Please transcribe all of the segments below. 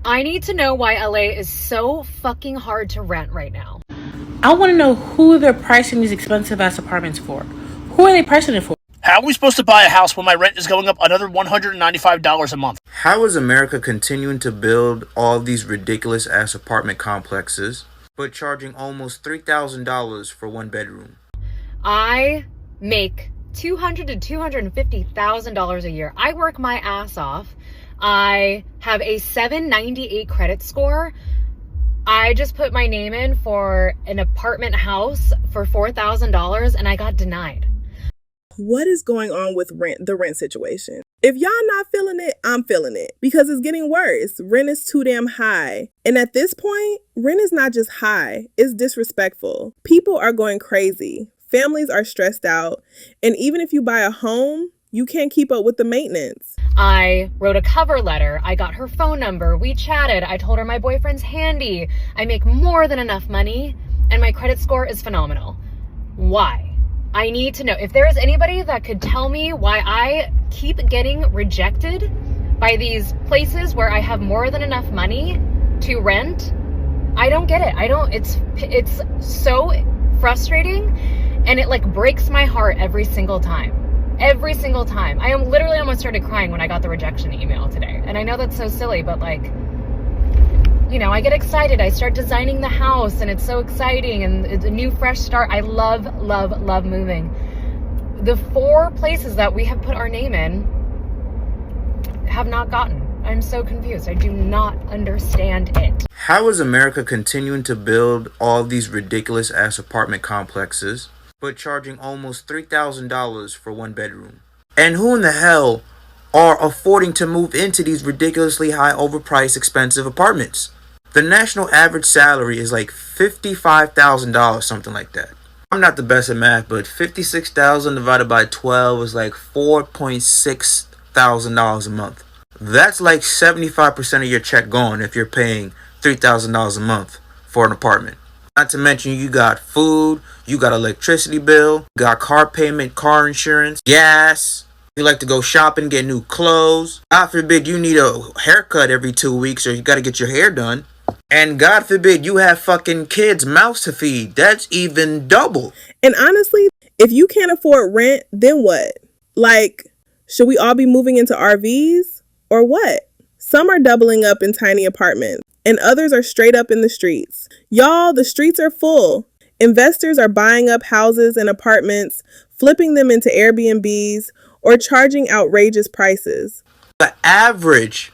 I need to know why LA is so fucking hard to rent right now. I want to know who they're pricing these expensive ass apartments for. Who are they pricing it for? How are we supposed to buy a house when my rent is going up another $195 a month? How is America continuing to build all these ridiculous ass apartment complexes, but charging almost $3,000 for one bedroom? I make $200,000 to $250,000 a year. I work my ass off. I have a 798 credit score. I just put my name in for an apartment house for $4,000 and I got denied. What is going on with the rent situation? If y'all not feeling it, I'm feeling it because it's getting worse. Rent is too damn high. And at this point, rent is not just high, it's disrespectful. People are going crazy. Families are stressed out. And even if you buy a home, you can't keep up with the maintenance. I wrote a cover letter. I got her phone number. We chatted. I told her my boyfriend's handy. I make more than enough money and my credit score is phenomenal. Why? I need to know. If there is anybody that could tell me why I keep getting rejected by these places where I have more than enough money to rent, I don't get it. It's so frustrating and it like breaks my heart every single time. Every single time. I am literally almost started crying when I got the rejection email today. And I know that's so silly, but like, you know, I get excited. I start designing the house and it's so exciting and it's a new fresh start. I love, love, love moving. The 4 places that we have put our name in have not gotten. I'm so confused. I do not understand it. How is America continuing to build all these ridiculous ass apartment complexes, but charging almost $3,000 for one bedroom? And who in the hell are affording to move into these ridiculously high, overpriced, expensive apartments? The national average salary is like $55,000, something like that. I'm not the best at math, but 56,000 divided by 12 is like $4.6 thousand a month. That's like 75% of your check gone if you're paying $3,000 a month for an apartment. Not to mention you got food, you got electricity bill, you got car payment, car insurance, gas. You like to go shopping, get new clothes. God forbid you need a haircut every 2 weeks or you got to get your hair done. And God forbid you have fucking kids' mouths to feed. That's even double. And honestly, if you can't afford rent, then what? Like, should we all be moving into RVs or what? Some are doubling up in tiny apartments and others are straight up in the streets. Y'all, the streets are full. Investors are buying up houses and apartments, flipping them into Airbnbs, or charging outrageous prices. The average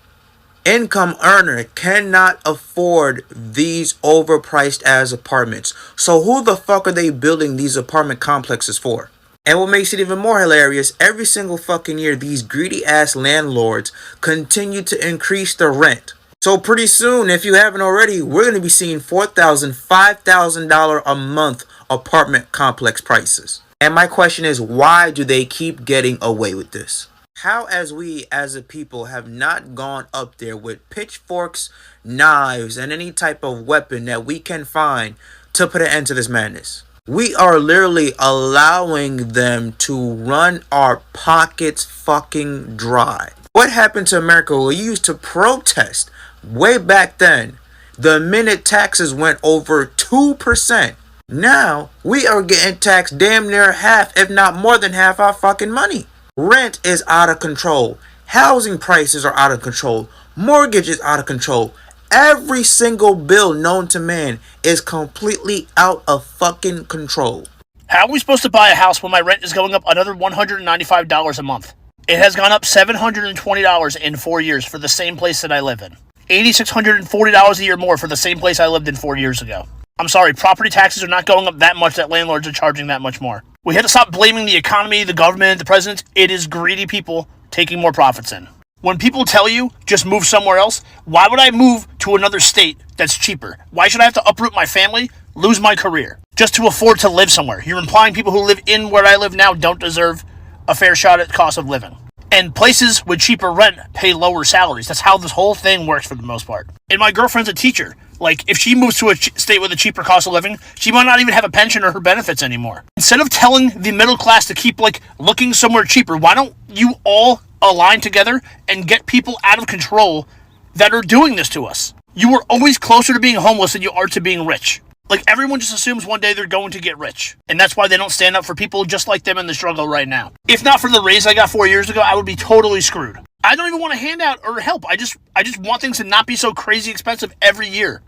income earner cannot afford these overpriced ass apartments. So who the fuck are they building these apartment complexes for? And what makes it even more hilarious, every single fucking year, these greedy ass landlords continue to increase the rent. So pretty soon, if you haven't already, we're going to be seeing $4,000, $5,000 a month apartment complex prices. And my question is, why do they keep getting away with this? How as we as a people have not gone up there with pitchforks, knives, and any type of weapon that we can find to put an end to this madness? We are literally allowing them to run our pockets fucking dry. What happened to America? We used to protest way back then. The minute taxes went over 2%. Now, we are getting taxed damn near half, if not more than half our fucking money. Rent is out of control. Housing prices are out of control. Mortgage is out of control. Every single bill known to man is completely out of fucking control. How are we supposed to buy a house when my rent is going up another $195 a month? It has gone up $720 in 4 years for the same place that I live in. $8,640 a year more for the same place I lived in 4 years ago. I'm sorry, property taxes are not going up that much that landlords are charging that much more. We have to stop blaming the economy, the government, the president. It is greedy people taking more profits in. When people tell you, just move somewhere else, why would I move to another state that's cheaper? Why should I have to uproot my family, lose my career, just to afford to live somewhere? You're implying people who live in where I live now don't deserve a fair shot at cost of living. And places with cheaper rent pay lower salaries. That's how this whole thing works for the most part. And my girlfriend's a teacher. Like, if she moves to a state with a cheaper cost of living, she might not even have a pension or her benefits anymore. Instead of telling the middle class to keep, looking somewhere cheaper, why don't you all align together and get people out of control that are doing this to us. You are always closer to being homeless than you are to being rich. Like, everyone just assumes one day they're going to get rich. And that's why they don't stand up for people just like them in the struggle right now. If not for the raise I got 4 years ago, I would be totally screwed. I don't even want to hand out or help. I just want things to not be so crazy expensive every year.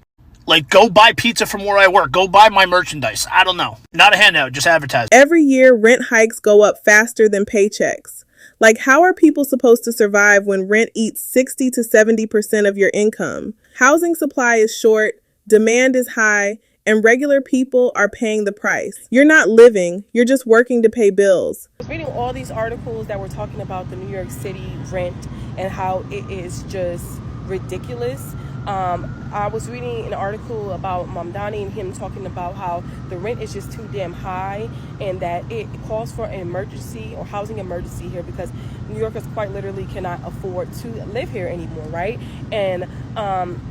Like, go buy pizza from where I work. Go buy my merchandise. I don't know. Not a handout, just advertise. Every year, rent hikes go up faster than paychecks. Like, how are people supposed to survive when rent eats 60 to 70% of your income? Housing supply is short, demand is high, and regular people are paying the price. You're not living, you're just working to pay bills. I was reading all these articles that were talking about the New York City rent and how it is just ridiculous. I was reading an article about Mamdani and him talking about how the rent is just too damn high and that it calls for an emergency or housing emergency here because New Yorkers quite literally cannot afford to live here anymore, right? And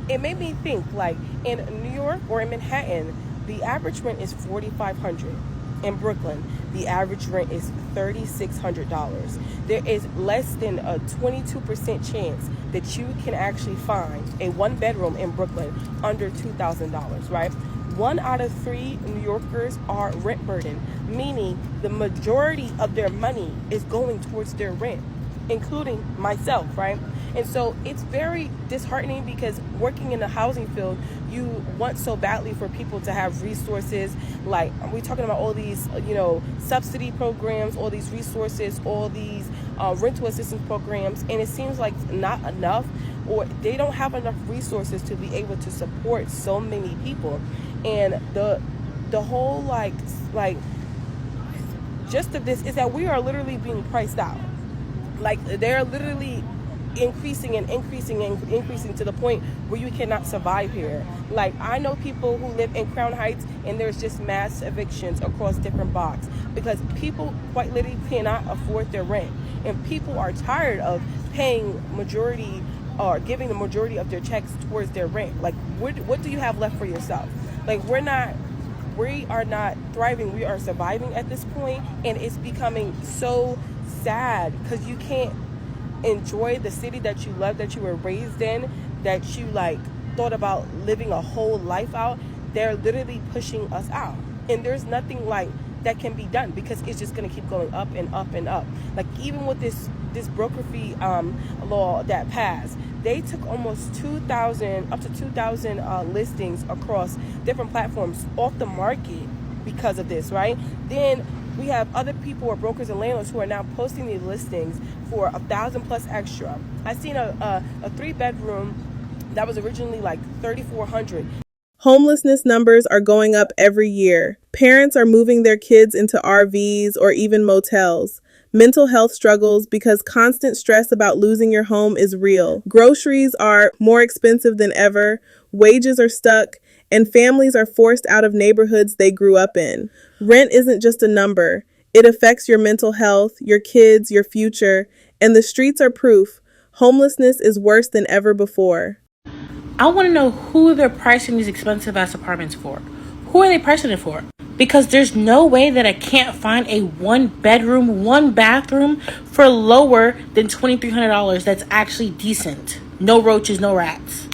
it made me think, like, in New York or in Manhattan, the average rent is $4,500. In Brooklyn, the average rent is $3,600. There is less than a 22% chance that you can actually find a one bedroom in Brooklyn under $2,000, right? 1 out of 3 New Yorkers are rent burdened, meaning the majority of their money is going towards their rent, including myself, right? And so it's very disheartening because working in the housing field, you want so badly for people to have resources. Like, we're talking about all these, subsidy programs, all these resources, all these rental assistance programs, and it seems like not enough, or they don't have enough resources to be able to support so many people. And the whole like gist of this is that we are literally being priced out. Like, they're literally increasing to the point where you cannot survive here. Like, I know people who live in Crown Heights and there's just mass evictions across different blocks because people quite literally cannot afford their rent, and people are tired of paying majority or giving the majority of their checks towards their rent. Like, what do you have left for yourself? Like, we are not thriving, we are surviving at this point, and it's becoming so sad because you can't enjoy the city that you love, that you were raised in, that you thought about living a whole life out. They're literally pushing us out, and there's nothing that can be done because it's just going to keep going up and up and up. Like, even with this broker fee law that passed, they took almost 2,000 listings across different platforms off the market because of this, right? Then we have other people or brokers and landlords who are now posting these listings for $1,000+ extra. I seen a 3-bedroom that was originally $3,400. Homelessness numbers are going up every year. Parents are moving their kids into RVs or even motels. Mental health struggles because constant stress about losing your home is real. Groceries are more expensive than ever. Wages are stuck. And families are forced out of neighborhoods they grew up in. Rent isn't just a number. It affects your mental health, your kids, your future, and the streets are proof. Homelessness is worse than ever before. I want to know who they're pricing these expensive ass apartments for. Who are they pricing it for? Because there's no way that I can't find a 1-bedroom, 1-bathroom for lower than $2,300 that's actually decent. No roaches, no rats.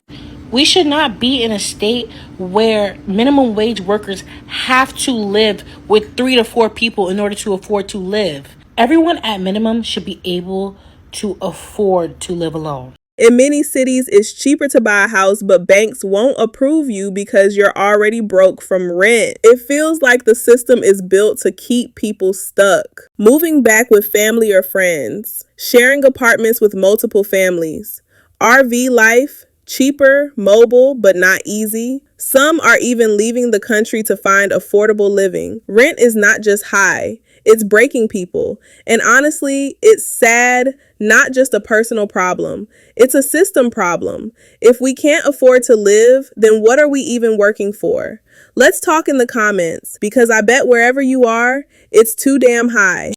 We should not be in a state where minimum wage workers have to live with 3 to 4 people in order to afford to live. Everyone at minimum should be able to afford to live alone. In many cities, it's cheaper to buy a house, but banks won't approve you because you're already broke from rent. It feels like the system is built to keep people stuck. Moving back with family or friends. Sharing apartments with multiple families. RV life. Cheaper, mobile, but not easy. Some are even leaving the country to find affordable living. Rent is not just high, it's breaking people. And honestly, it's sad, not just a personal problem. It's a system problem. If we can't afford to live, then what are we even working for? Let's talk in the comments, because I bet wherever you are, it's too damn high.